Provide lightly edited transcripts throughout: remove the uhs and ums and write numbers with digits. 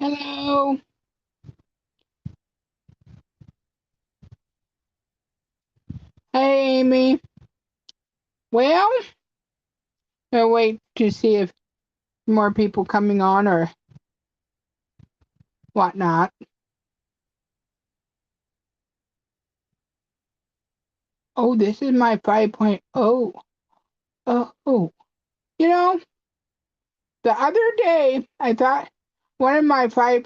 Hello. Hey, Amy. Well, I'll wait to see if more people coming on or whatnot. Oh, this is my 5.0. Oh. You know, the other day I thought one of my 5.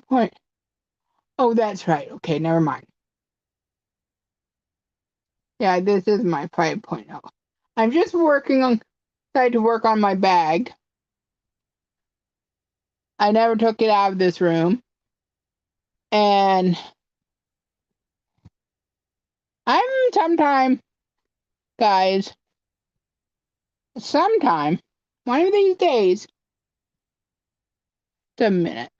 Oh, that's right. Okay, never mind. Yeah, this is my 5.0. I'm just trying to work on my bag. I never took it out of this room. And guys, sometime, one of these days, just a minute.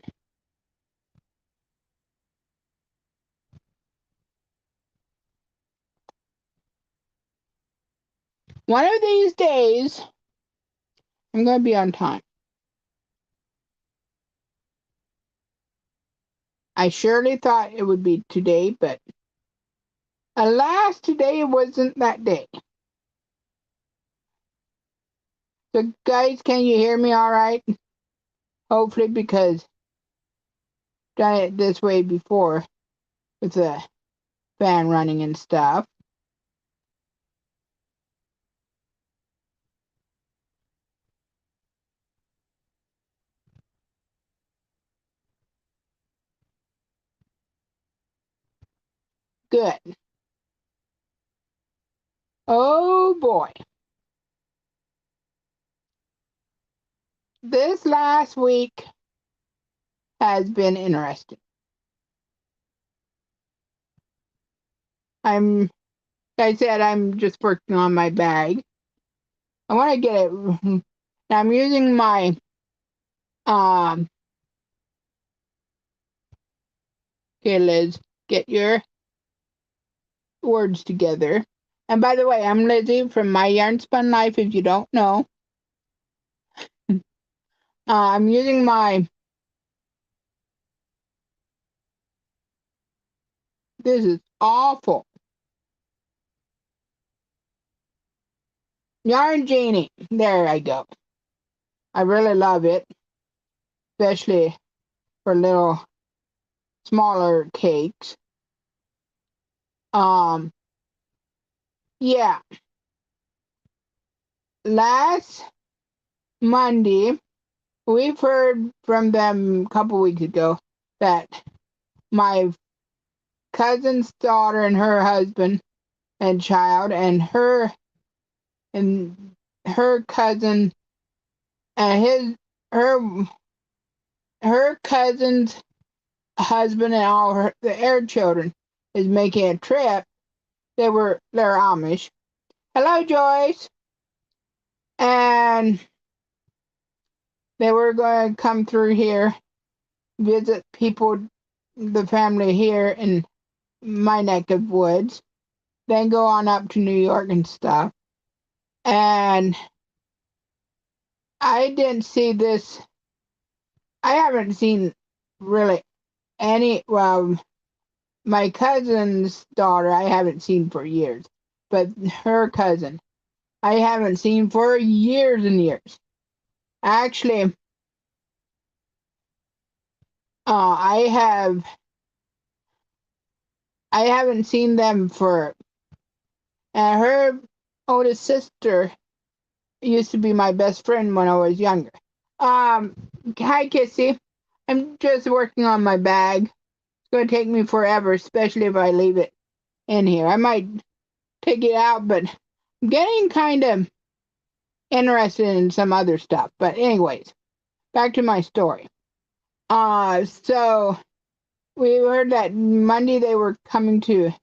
One of these days, I'm going to be on time. I surely thought it would be today, but alas, today wasn't that day. So, guys, can you hear me all right? Hopefully, because I've done it this way before with the fan running and stuff. Good. Oh, boy. This last week has been interesting. Like I said, I'm just working on my bag. I want to get it. I'm using my okay, Liz, get your words together. And by the way, I'm Lizzie from MyYarnSpunLife. If you don't know, I'm using my. This is awful. Yarn Genie. There I go. I really love it, especially for little smaller cakes. Yeah. Last Monday, we've heard from them a couple weeks ago that my cousin's daughter and her husband and child and her cousin and her cousin's husband and all their children is making a trip. They're Amish. Hello, Joyce. And they were going to come through here, visit people, the family here in my neck of woods, then go on up to New York and stuff. And I didn't see this. I haven't seen really well, my cousin's daughter I haven't seen for years, but her cousin I haven't seen for years and years. Actually, I haven't seen them and her oldest sister used to be my best friend when I was younger. Hi, Kissy. I'm just working on my bag. It's going to take me forever, especially if I leave it in here. I might take it out, but I'm getting kind of interested in some other stuff. But anyways, back to my story. So we heard that Monday they were coming to,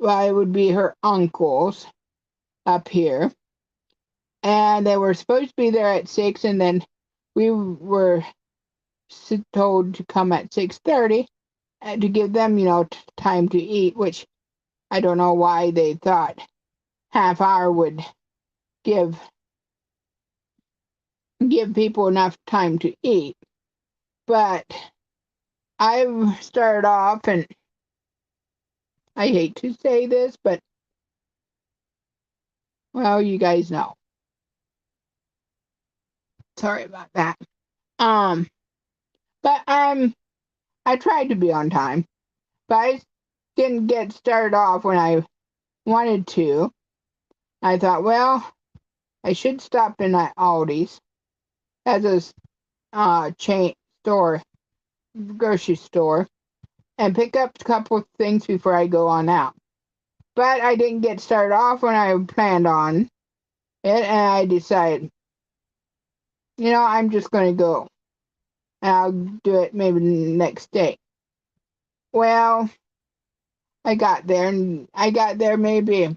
well, it would be her uncle's up here. And they were supposed to be there at 6, and then we were told to come at 6:30 to give them, time to eat, which I don't know why they thought half hour would give people enough time to eat. But I've started off, and I hate to say this, but well, you guys know. Sorry about that. Um, but I tried to be on time, but I didn't get started off when I wanted to. I thought, well, I should stop in at Aldi's. That's a chain store, grocery store, and pick up a couple of things before I go on out. But I didn't get started off when I planned on it, and I decided, I'm just going to go, and I'll do it maybe the next day. Well, I got there maybe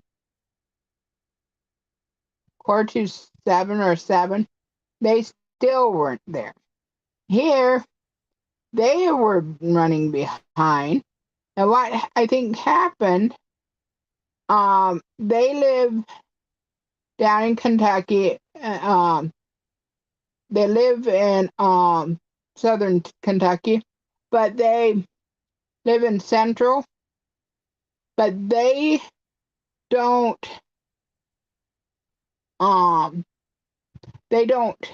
6:45 or 7. They still weren't there. Here, they were running behind. And what I think happened, they live down in Kentucky. They live in southern Kentucky, but they live in central. But don't um they don't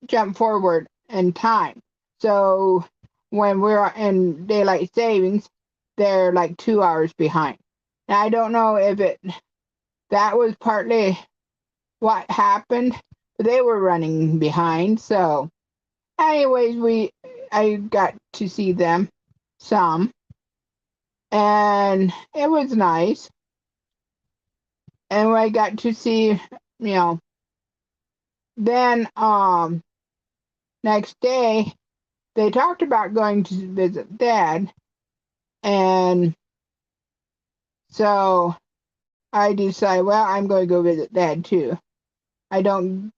jump forward in time. So when we're in daylight savings, they're like 2 hours behind. And I don't know if that was partly what happened, but they were running behind. So anyways, I got to see them some, and it was nice. And I got to see, then next day they talked about going to visit Dad, and so I decided, well, I'm going to go visit Dad too. I don't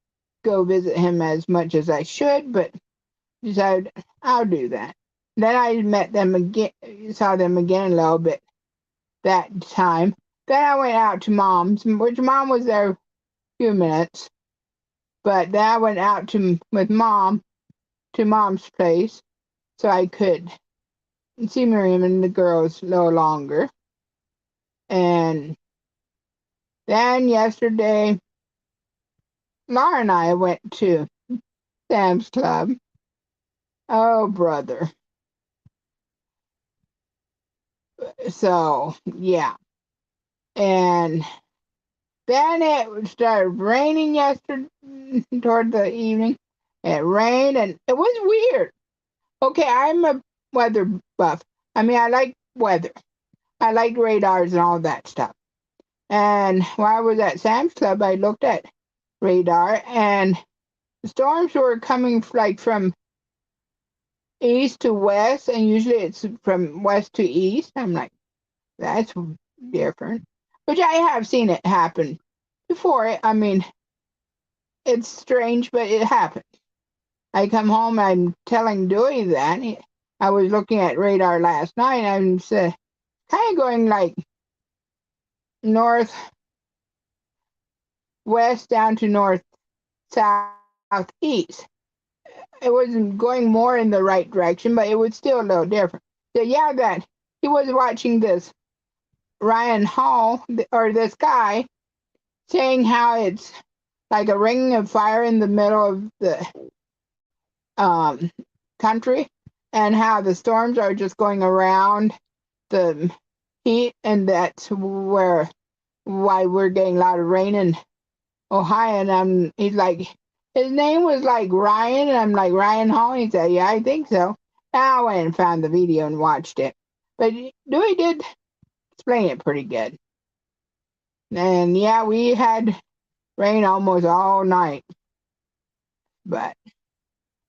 go visit him as much as I should, but decided I'll do that. Then I met them again, saw them again a little bit that time. Then I went out to Mom's, which Mom was there a few minutes, but then I went out with Mom to Mom's place so I could see Miriam and the girls a little longer. And then yesterday, Laura and I went to Sam's Club. Oh, brother. So, yeah. And then it started raining yesterday, toward the evening. It rained, and it was weird. Okay, I'm a weather buff. I mean, I like weather. I like radars and all that stuff. And while I was at Sam's Club, I looked at radar, and the storms were coming like from east to west, and usually it's from west to east. I'm like, that's different. Which I have seen it happen before. I mean, it's strange, but it happened. I come home, I'm telling Dewey that. I was looking at radar last night, and I'm kind of going like northwest down to north southeast. It wasn't going more in the right direction, but it was still a little different. So yeah, that he was watching this Ryan Hall, or this guy, saying how it's like a ring of fire in the middle of the country, and how the storms are just going around the heat, and that's why we're getting a lot of rain in Ohio. And he's like, his name was like Ryan, and I'm like, Ryan Hall? He said, yeah, I think so. I went and found the video and watched it. But Dewey did explain it pretty good. And yeah, we had rain almost all night. But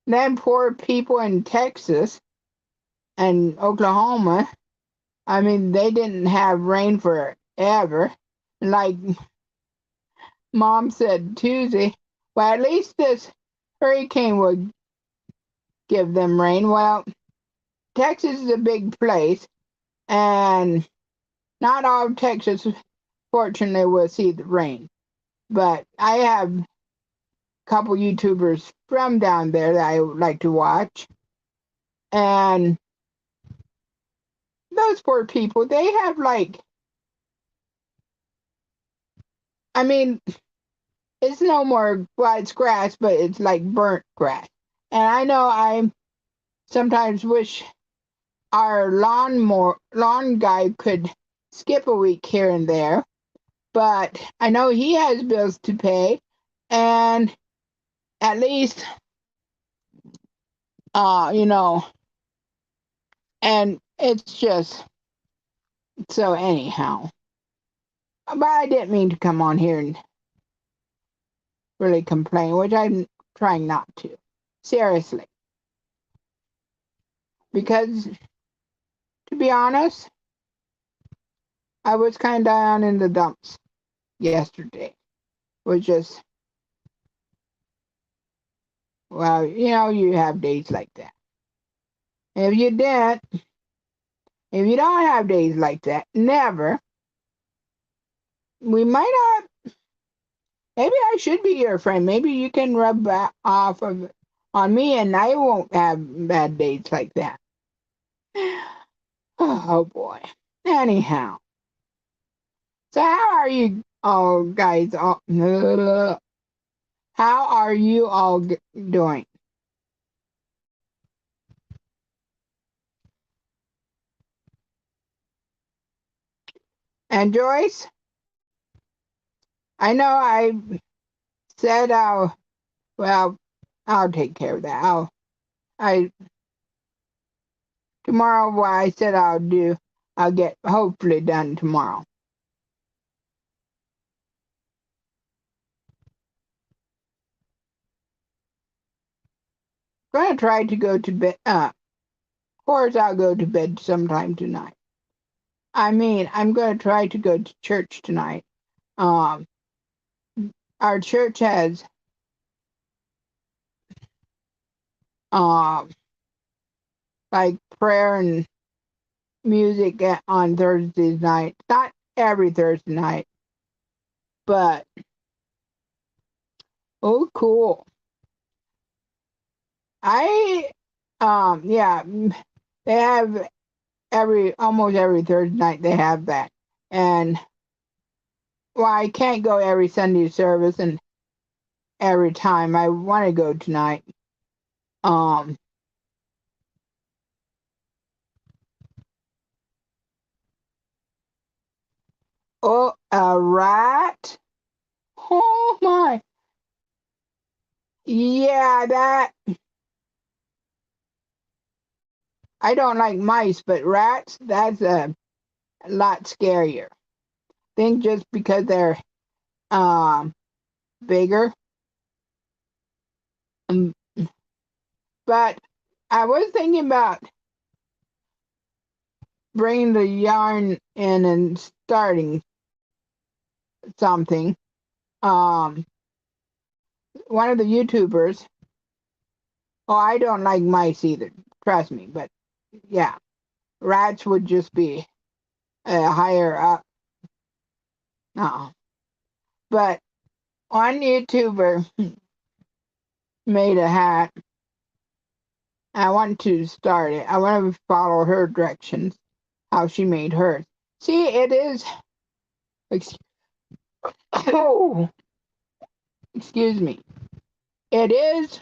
then poor people in Texas and Oklahoma, I mean, they didn't have rain forever. Like Mom said Tuesday, well, at least this hurricane would give them rain. Well, Texas is a big place, and not all of Texas, fortunately, will see the rain. But I have a couple YouTubers from down there that I would like to watch. And those poor people, they have like, I mean, it's no more, well, it's grass, but it's like burnt grass. And I know I sometimes wish our lawn guy could skip a week here and there, but I know he has bills to pay, and at least, you know, and it's just, so anyhow. But I didn't mean to come on here and really complain, which I'm trying not to. Seriously. Because, to be honest, I was kind of down in the dumps yesterday. It was just, well, you have days like that. If you didn't, if you don't have days like that, never, we might not, maybe I should be your friend. Maybe you can rub that off on me and I won't have bad days like that. Oh boy. Anyhow, so how are you all guys? How are you all doing? And Joyce, I know I said well, I'll take care of that. I tomorrow what I said I'll get hopefully done tomorrow. I'm gonna try to go to bed. Of course, I'll go to bed sometime tonight. I mean, I'm gonna try to go to church tonight. Um, our church has um like prayer and music on Thursday night. Not every Thursday night, but oh, cool. I yeah, they have almost every Thursday night they have that. And well, I can't go every Sunday service and every time. I want to go tonight. Um oh, a rat. Oh my. Yeah, that I don't like mice, but rats, that's a lot scarier. I think just because they're um bigger. Um, but I was thinking about bringing the yarn in and starting something. Um, one of the YouTubers. Oh, I don't like mice either. Trust me, but yeah, rats would just be higher up. Uh, but one YouTuber made a hat. I want to start it. I want to follow her directions, how she made hers. See, it is. Oh, excuse me. It is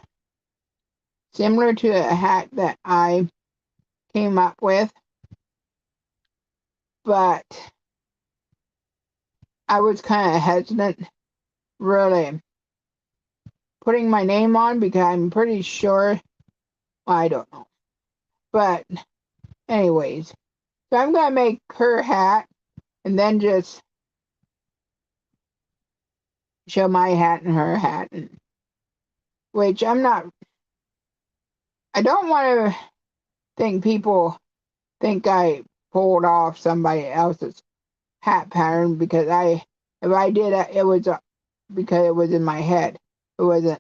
similar to a hat that I came up with, but I was kind of hesitant, really putting my name on because I'm pretty sure. Well, I don't know. But, anyways, so I'm going to make her hat and then just show my hat and her hat, which I don't want to think people think I pulled off somebody else's hat pattern because if I did, it was because it was in my head. It wasn't.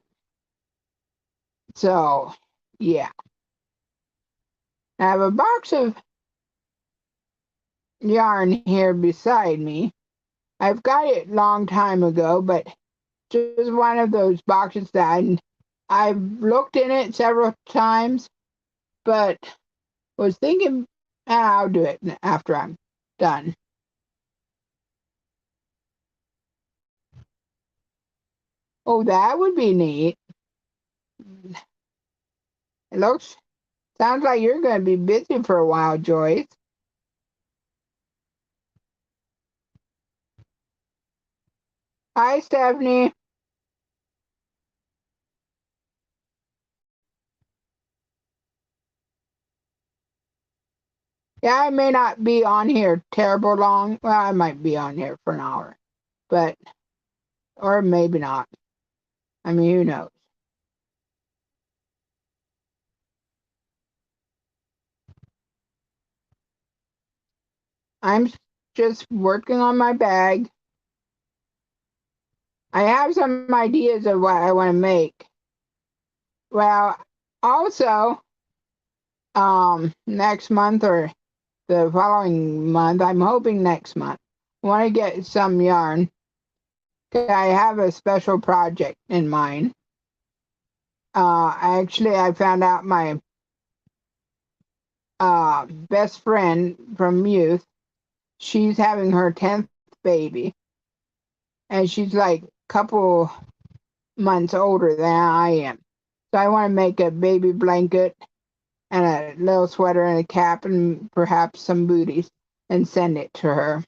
So, yeah. I have a box of yarn here beside me. I've got it a long time ago, but just one of those boxes that I've looked in it several times, but Was thinking I'll do it after I'm done. Oh, that would be neat. It sounds like you're going to be busy for a while, Joyce. Hi, Stephanie. Yeah, I may not be on here terrible long. Well, I might be on here for an hour, but, or maybe not. I mean, who knows? I'm just working on my bag. I have some ideas of what I want to make. Well, also, next month or the following month, I'm hoping next month, I want to get some yarn. I have a special project in mind. I found out my best friend from youth, she's having her 10th baby, and she's like a couple months older than I am. So I want to make a baby blanket and a little sweater and a cap and perhaps some booties and send it to her.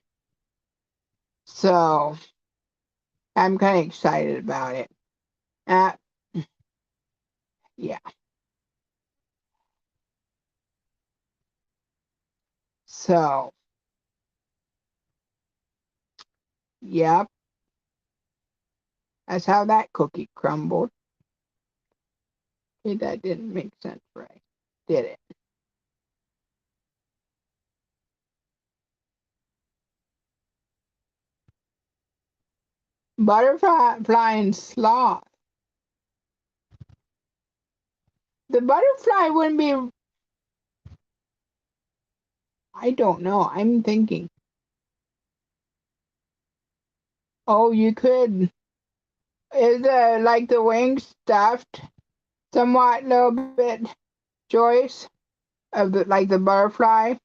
So I'm kind of excited about it. Uh, yeah. So, yep. That's how that cookie crumbled. Okay, that didn't make sense right, did it? Butterfly and sloth. The butterfly wouldn't be, I don't know. I'm thinking, oh, you could, is like the wings stuffed somewhat a little bit, Joyce, of like the butterfly?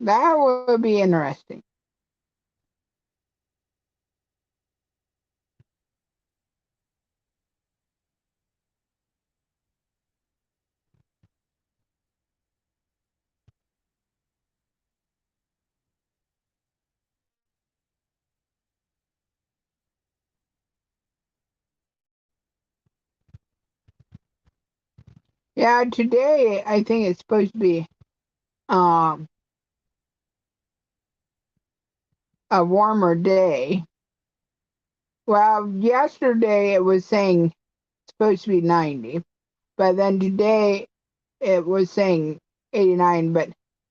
That would be interesting. Yeah, today I think it's supposed to be um a warmer day. Well, yesterday it was saying it's supposed to be 90, but then today it was saying 89, but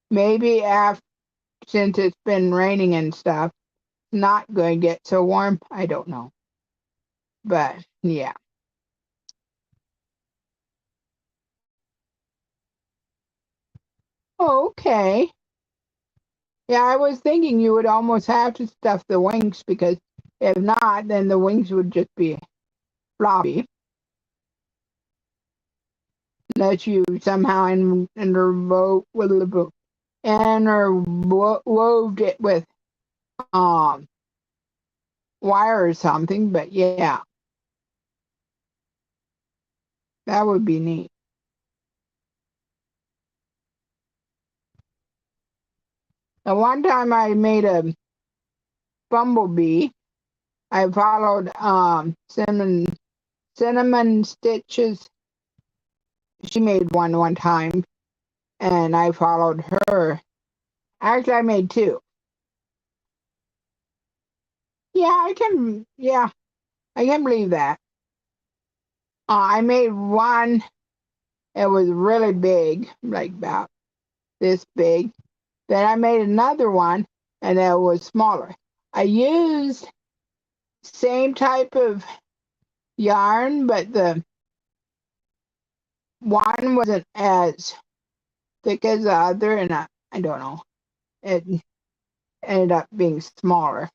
maybe after, since it's been raining and stuff, it's not going to get so warm. I don't know. But yeah. Okay. Yeah, I was thinking you would almost have to stuff the wings because if not, then the wings would just be floppy. Unless you somehow interwoved it with um wire or something. But yeah, that would be neat. The one time I made a bumblebee, I followed cinnamon stitches. She made one time, and I followed her. Actually, I made two. Yeah, I can. Yeah, I can believe that. I made one. It was really big, like about this big. Then I made another one, and it was smaller. I used same type of yarn, but the one wasn't as thick as the other, and I don't know. It ended up being smaller.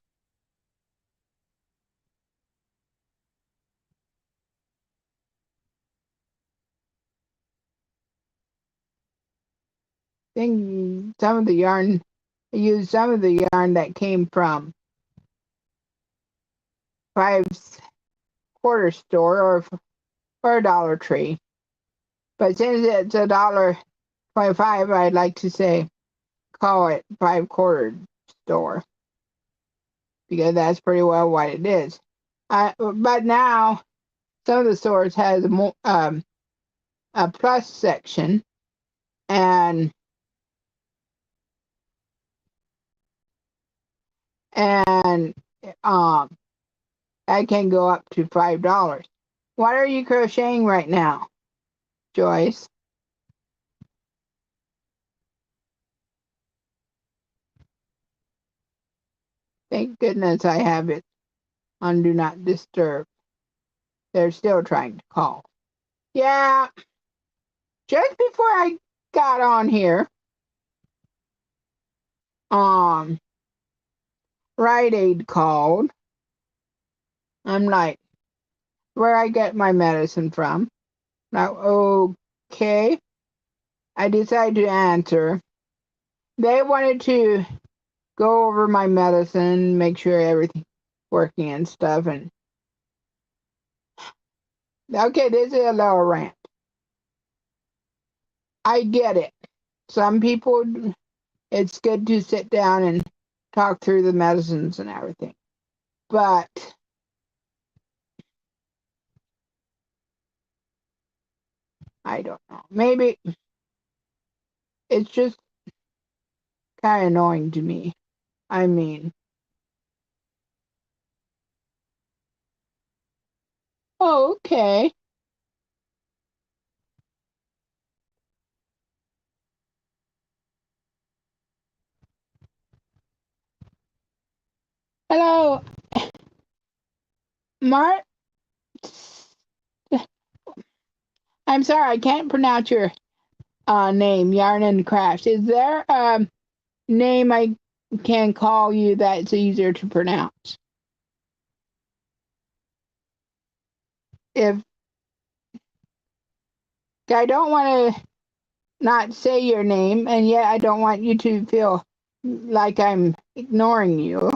think some of the yarn, I used some of the yarn that came from Five's quarter store or Dollar Tree. But since it's $1.25, I'd like to call it 5/4 store, because that's pretty well what it is. But now some of the stores has a plus section, and and that can go up to $5. What are you crocheting right now, Joyce? Thank goodness I have it on Do Not Disturb. They're still trying to call. Yeah, just before I got on here, Rite Aid called. I'm like, where I get my medicine from? Now, okay. I decided to answer. They wanted to go over my medicine, make sure everything's working and stuff. And okay, this is a little rant. I get it. Some people, it's good to sit down and talk through the medicines and everything. But I don't know. Maybe it's just kind of annoying to me. I mean, okay. Hello, Mart. I'm sorry, I can't pronounce your name, Yarn and Crafts. Is there a name I can call you that's easier to pronounce? If I don't want to not say your name, and yet I don't want you to feel like I'm ignoring you.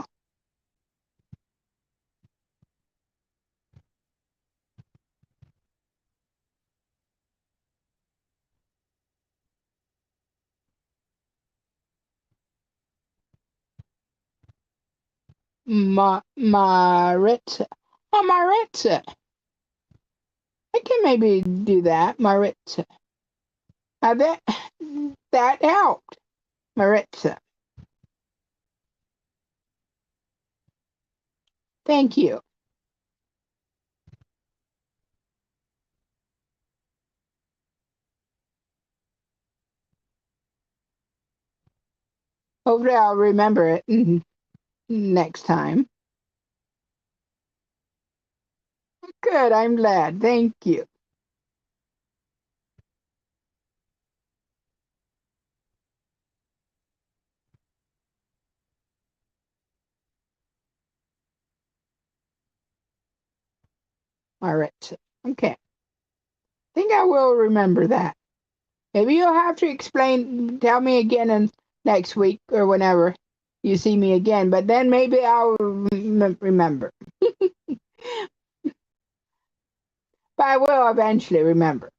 Maritza. Oh, Maritza. I can maybe do that, Maritza. That helped, Maritza. Thank you. Hopefully I'll remember it next time. Good, I'm glad. Thank you. Maritza. Okay. I think I will remember that. Maybe you'll have to tell me again next week or whenever you see me again, but then maybe I'll remember. But I will eventually remember.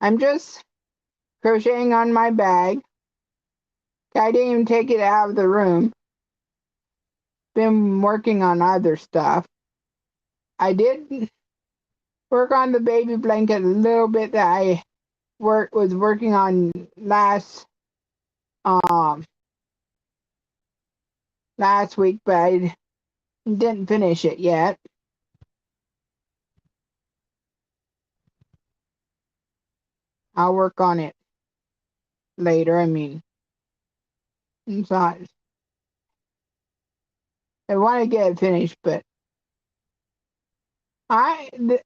I'm just crocheting on my bag. I didn't even take it out of the room. Been working on other stuff. I did work on the baby blanket a little bit that I was working on last week, but I didn't finish it yet. I'll work on it later. I mean, it's not. I want to get it finished, but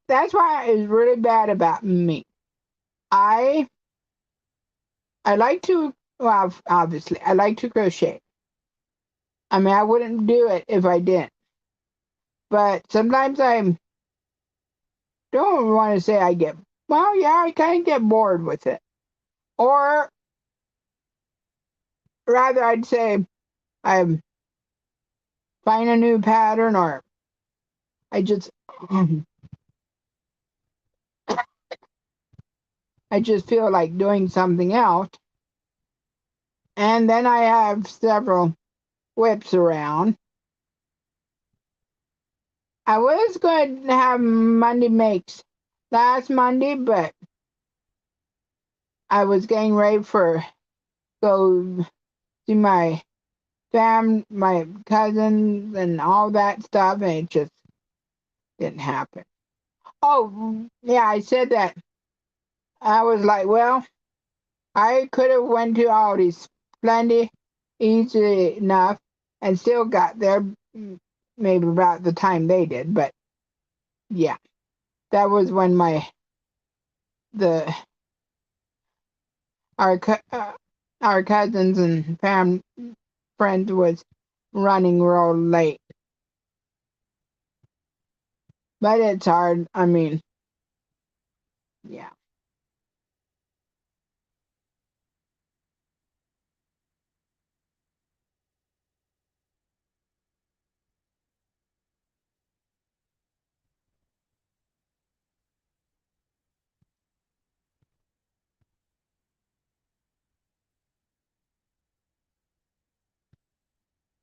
that's why it's really bad about me. I like to, well, obviously, I like to crochet. I mean, I wouldn't do it if I didn't. But sometimes don't want to say well, yeah, I kind of get bored with it. Or rather, I'd say I find a new pattern, or I just I just feel like doing something else. And then I have several whips around. I was going to have Monday makes last Monday, but I was getting ready for go see my my cousins and all that stuff, and it just didn't happen. Oh, yeah, I said that. I was like, well, I could have went to Aldi's plenty easy enough and still got there maybe about the time they did, but yeah, that was when the our our cousins and friends was running real late. But it's hard. I mean, yeah.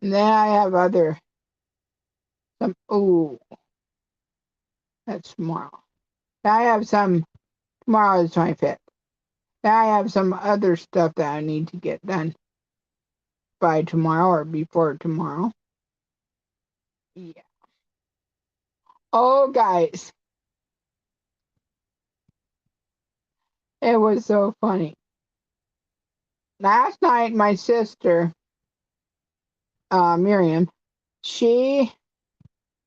And then I have some. Oh, that's tomorrow. I have some. Tomorrow is 25th. I have some other stuff that I need to get done by tomorrow or before tomorrow. Yeah. Oh, guys, it was so funny. Last night, my sister, Miriam, she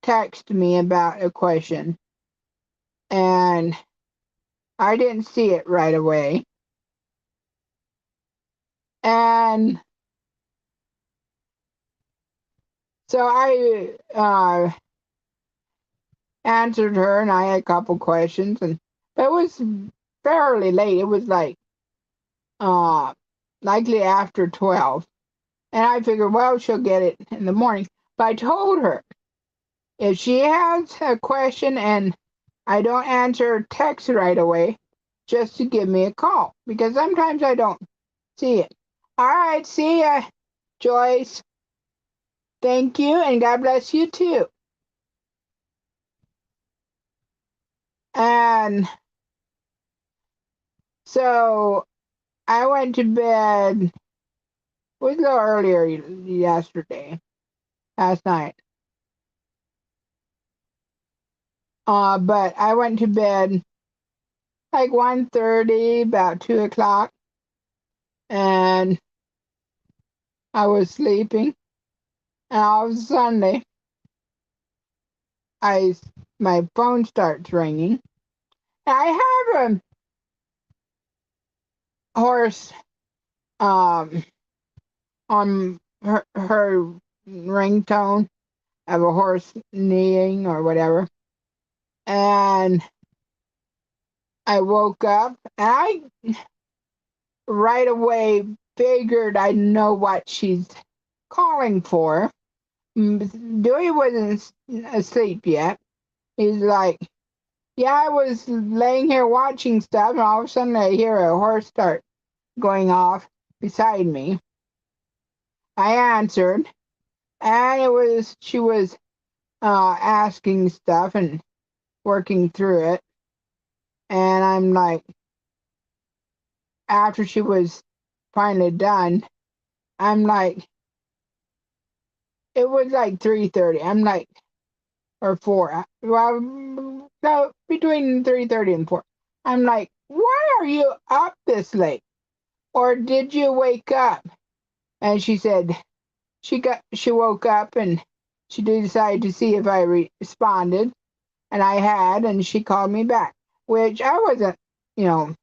texted me about a question, and I didn't see it right away. And so I answered her, and I had a couple questions, and but it was fairly late. It was like uh, likely after 12. And I figured, well, she'll get it in the morning. But I told her if she has a question and I don't answer a text right away, just to give me a call because sometimes I don't see it. All right, see ya, Joyce. Thank you, and God bless you too. And so I went to bed. It was a little earlier yesterday, last night. But I went to bed like 1:30, about 2 o'clock, and I was sleeping. And all of a sudden, my phone starts ringing. I have a horse um on her ringtone of a horse neighing or whatever. And I woke up and I right away figured I know what she's calling for. Dewey wasn't asleep yet. He's like, yeah, I was laying here watching stuff, and all of a sudden I hear a horse start going off beside me. I answered, and she was asking stuff and working through it. And I'm like, after she was finally done, I'm like, it was like 3:30. I'm like, or 4. Well, no, between 3:30 and 4. I'm like, why are you up this late? Or did you wake up? And she said she woke up and she decided to see if I responded, and I had, and she called me back, which I wasn't, you know,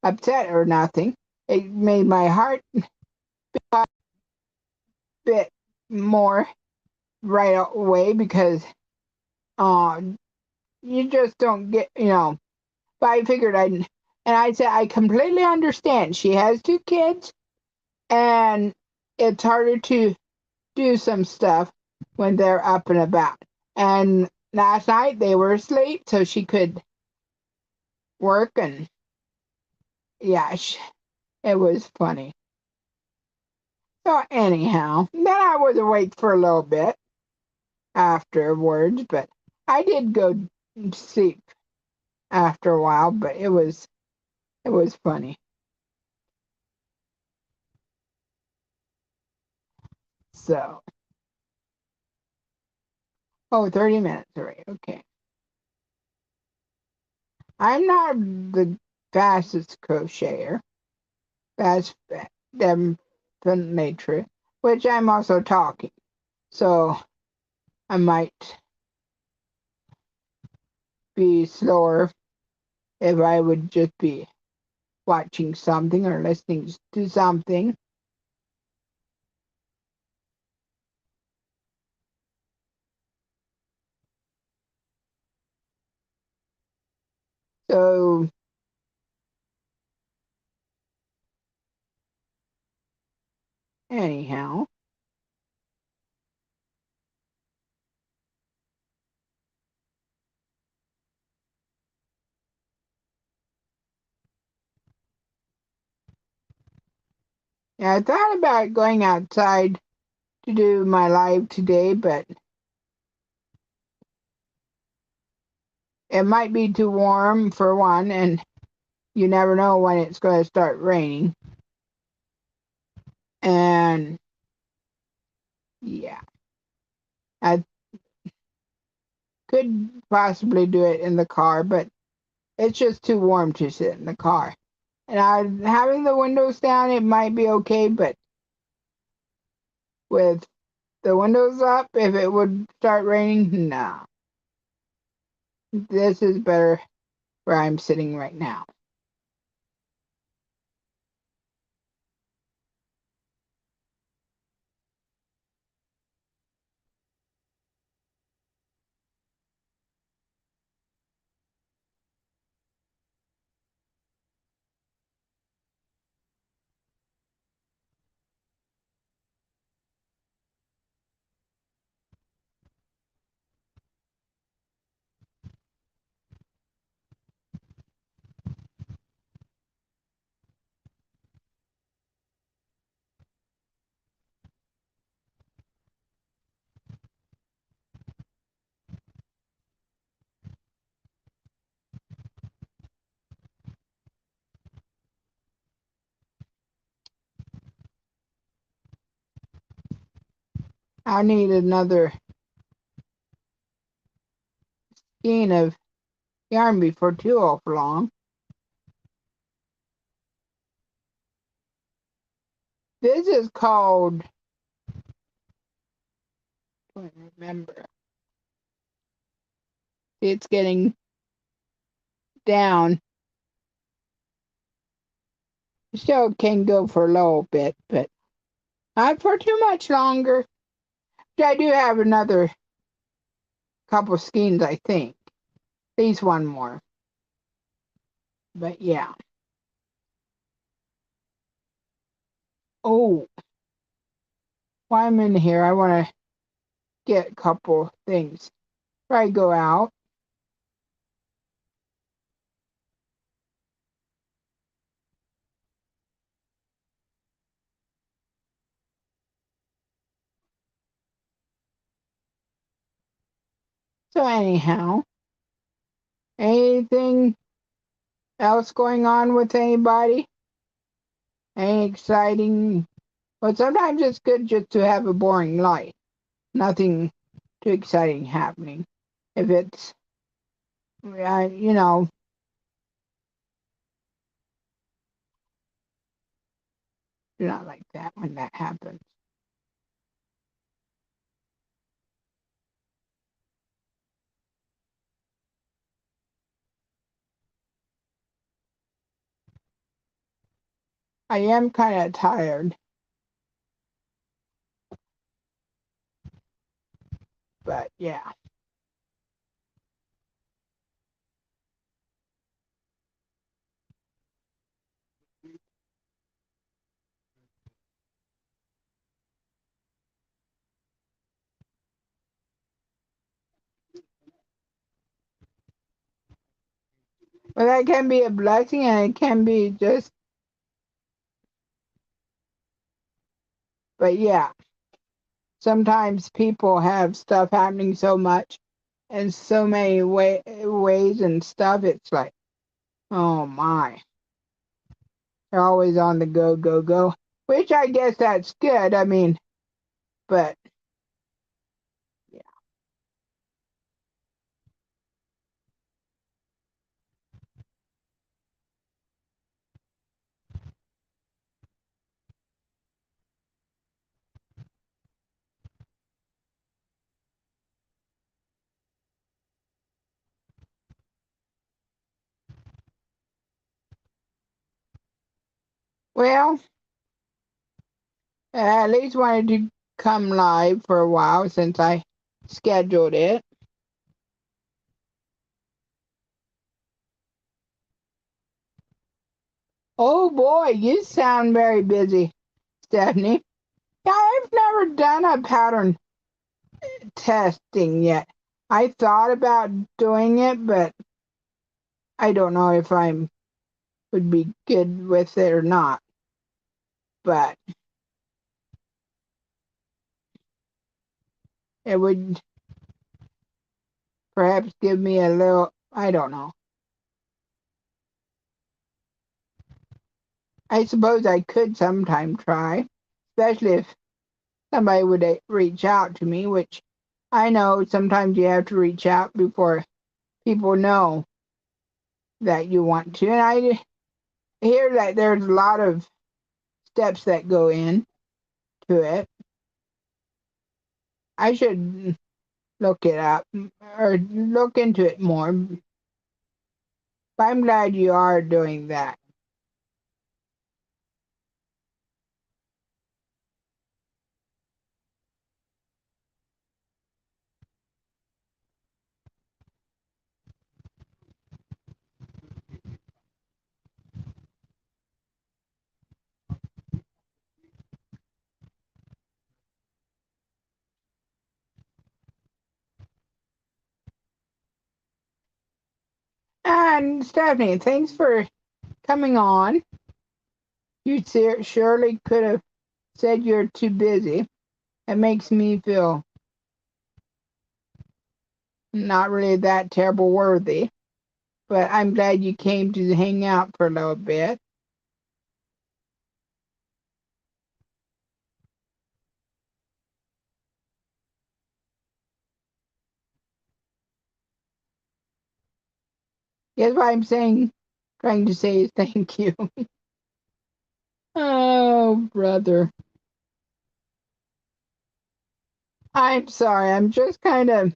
upset or nothing. It made my heart a bit more right away because, uh, you just don't get, but I figured and I said, I completely understand. She has 2 kids, and it's harder to do some stuff when they're up and about. And last night they were asleep, so she could work, and yeah, it was funny. So anyhow, then I was awake for a little bit afterwards, but I did go to sleep after a while, but it was funny. So, 30 minutes already. Okay. I'm not the fastest crocheter. That's definitely true. Which I'm also talking. So I might be slower if I would just be watching something or listening to something. So anyhow, yeah, I thought about going outside to do my live today, but it might be too warm for one, and you never know when it's going to start raining. And yeah, I could possibly do it in the car, but it's just too warm to sit in the car. And having the windows down, it might be okay, but with the windows up, if it would start raining, no. This is better where I'm sitting right now. I need another skein of yarn before too awful long. This is called, I don't remember. It's getting down. Still can go for a little bit, but not for too much longer. I do have another couple skeins, I think. At least one more. But yeah. Oh, while I'm in here, I want to get a couple things before I go out. So anyhow, anything else going on with anybody? Any exciting? But sometimes it's good just to have a boring life. Nothing too exciting happening. If it's, you know, do not like that when that happens. I am kind of tired, but yeah. Well, that can be a blessing and it can be just, but yeah, sometimes people have stuff happening so much in so many ways and stuff. It's like, oh my, they're always on the go, go, go, which I guess that's good. I mean, but yeah. Well, at least wanted to come live for a while since I scheduled it. Oh boy, you sound very busy, Stephanie. Yeah, I've never done a pattern testing yet. I thought about doing it, but I don't know if I would be good with it or not. But it would perhaps give me a little, I don't know. I suppose I could sometime try, especially if somebody would reach out to me, which I know sometimes you have to reach out before people know that you want to. And I hear that there's a lot of steps that go in to it. I should look it up or look into it more. But I'm glad you are doing that. And Stephanie, thanks for coming on. You surely could have said you're too busy. It makes me feel not really that terrible worthy, but I'm glad you came to hang out for a little bit. Guess what I'm saying, trying to say is thank you. Oh, brother. I'm sorry. I'm just kind of,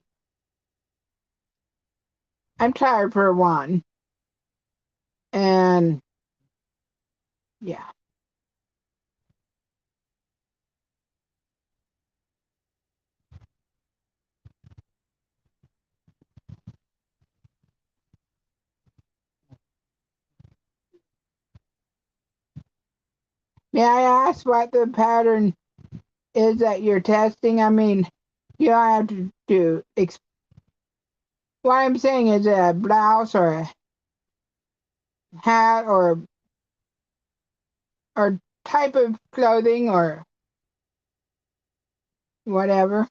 I'm tired for one. And yeah. May I ask what the pattern is that you're testing? I mean, you don't have to do. What I'm saying is a blouse or a hat or type of clothing or whatever.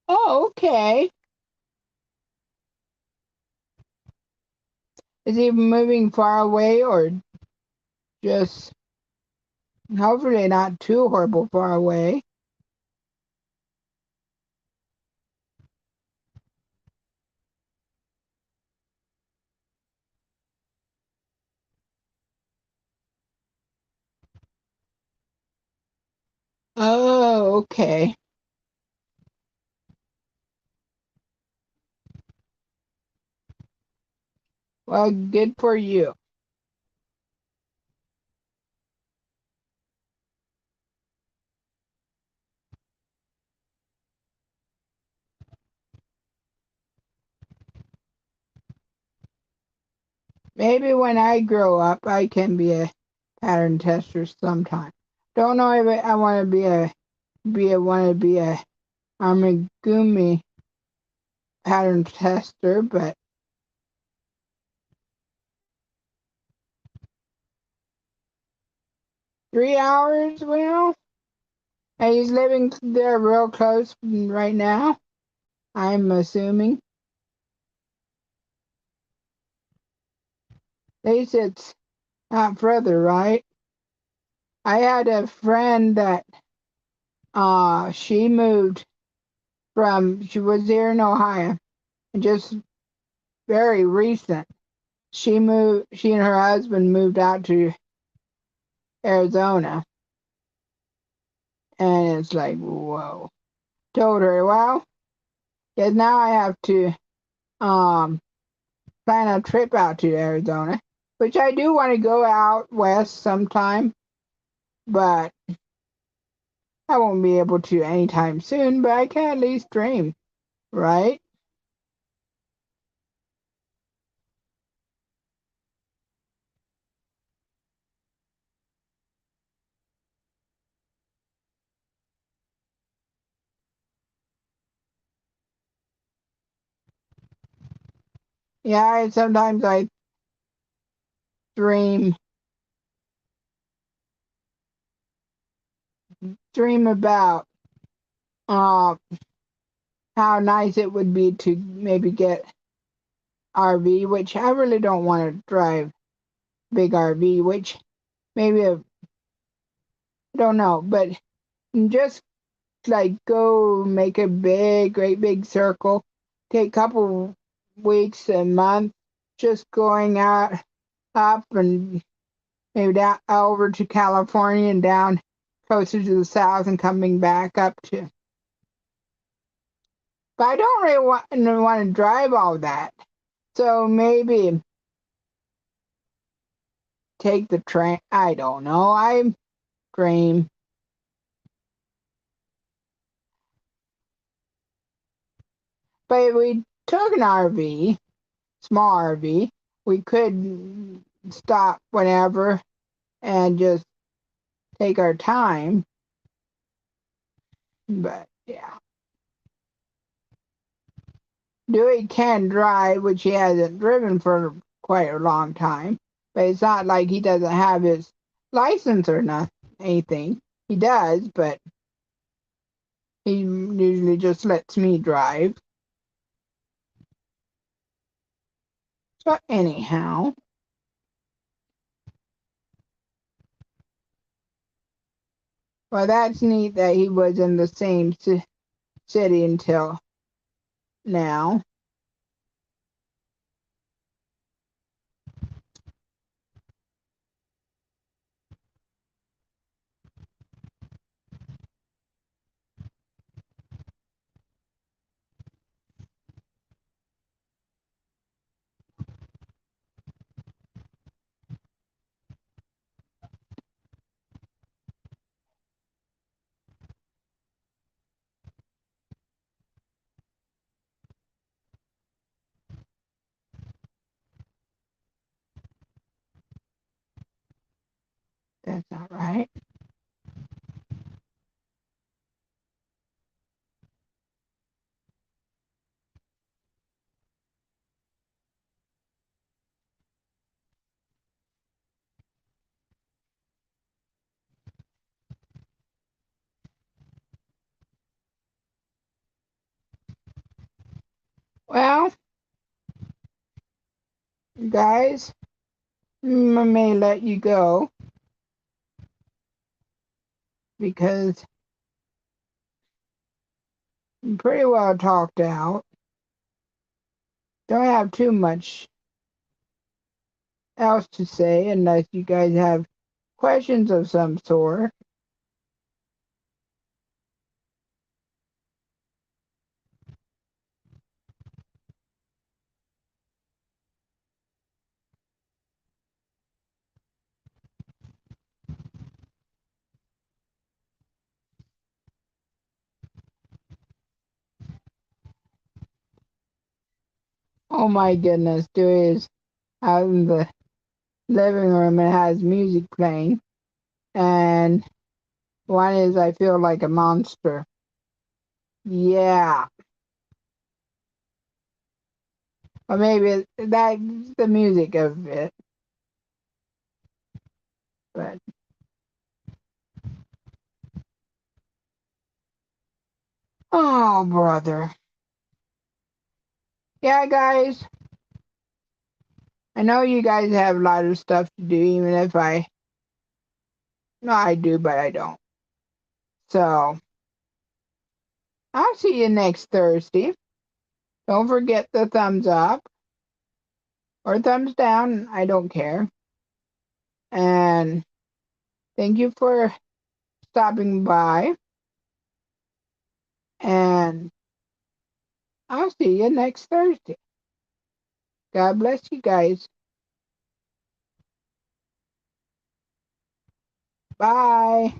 Oh, okay. Is he moving far away or just hopefully not too horrible far away? Oh, okay. Well, good for you. Maybe when I grow up, I can be a pattern tester sometime. Don't know if I want to be a amigurumi pattern tester, but 3 hours, well, and he's living there real close right now, I'm assuming. They said it's not further, right? I had a friend that she moved she was here in Ohio, and just very recent. She and her husband moved out to Arizona, and it's like, whoa. Told her, well, yes, now I have to um plan a trip out to Arizona, which I do want to go out west sometime, but I won't be able to anytime soon, but I can at least dream, right? Yeah, sometimes I dream about uh how nice it would be to maybe get RV, which I really don't want to drive big RV, which maybe I don't know, but just like go make a great big circle, take a couple weeks, a month, just going out up and maybe down over to California and down closer to the south and coming back up to. But I don't really want to drive all that. So maybe take the train. I don't know. I dream. But if we took an RV, small RV, we could stop whenever and just take our time. But yeah. Dewey can drive, which he hasn't driven for quite a long time. But it's not like he doesn't have his license or anything. He does, but he usually just lets me drive. So anyhow, well, that's neat that he was in the same city until now. That's not right. Well, guys, I may let you go because I'm pretty well talked out. Don't have too much else to say unless you guys have questions of some sort. Oh my goodness, Dewey is out in the living room and has music playing. And One is I feel like a monster. Yeah. Or maybe that's the music of it. But oh brother. Yeah guys. I know you guys have a lot of stuff to do, even if I no I do, but I don't. So I'll see you next Thursday. Don't forget the thumbs up or thumbs down. I don't care. And thank you for stopping by. And I'll see you next Thursday. God bless you guys. Bye.